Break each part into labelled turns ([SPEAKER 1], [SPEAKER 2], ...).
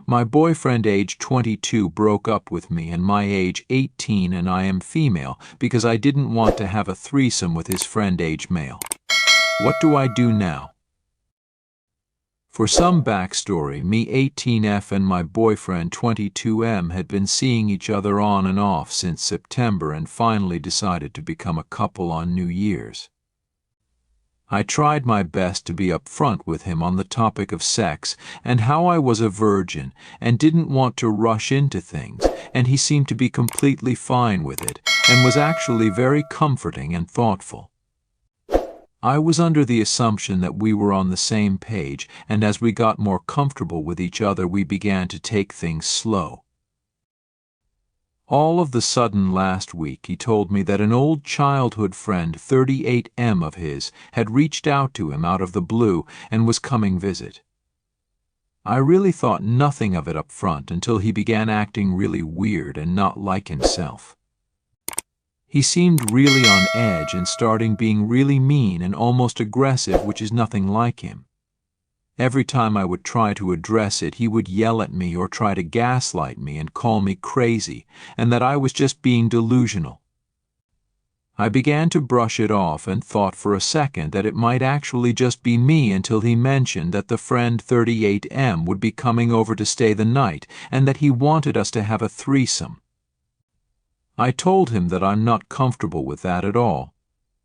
[SPEAKER 1] My boyfriend age 22 broke up with me and my age 18 and I am female because I didn't want to have a threesome with his friend age male. What do I do now? For some backstory, me 18F and my boyfriend 22M had been seeing each other on and off since September and finally decided to become a couple on New Year's. I tried my best to be upfront with him on the topic of sex and how I was a virgin and didn't want to rush into things, and he seemed to be completely fine with it and was actually very comforting and thoughtful. I was under the assumption that we were on the same page, and as we got more comfortable with each other, we began to take things slow. All of the sudden last week he told me that an old childhood friend, 38M of his, had reached out to him out of the blue and was coming visit. I really thought nothing of it up front until he began acting really weird and not like himself. He seemed really on edge and starting being really mean and almost aggressive, which is nothing like him. Every time I would try to address it, he would yell at me or try to gaslight me and call me crazy, and that I was just being delusional. I began to brush it off and thought for a second that it might actually just be me until he mentioned that the friend 38M would be coming over to stay the night and that he wanted us to have a threesome. I told him that I'm not comfortable with that at all,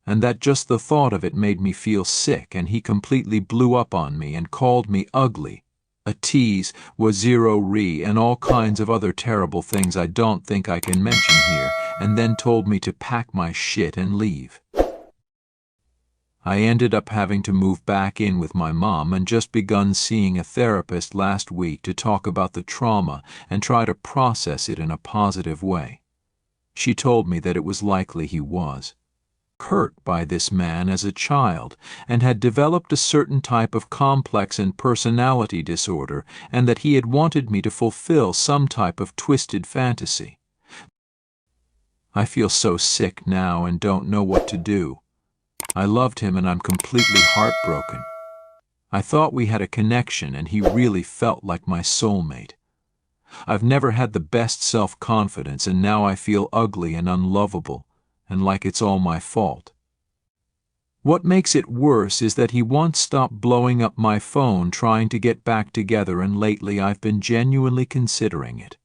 [SPEAKER 1] and that just the thought of it made me feel sick, and he completely blew up on me and called me ugly, a tease, was zero-re, and all kinds of other terrible things I don't think I can mention here, and then told me to pack my shit and leave. I ended up having to move back in with my mom and just begun seeing a therapist last week to talk about the trauma and try to process it in a positive way. She told me that it was likely he was hurt by this man as a child and had developed a certain type of complex and personality disorder, and that he had wanted me to fulfill some type of twisted fantasy. I feel so sick now and don't know what to do. I loved him and I'm completely heartbroken. I thought we had a connection and he really felt like my soulmate. I've never had the best self-confidence and now I feel ugly and unlovable, and like it's all my fault. What makes it worse is that he once stopped blowing up my phone trying to get back together, and lately I've been genuinely considering it.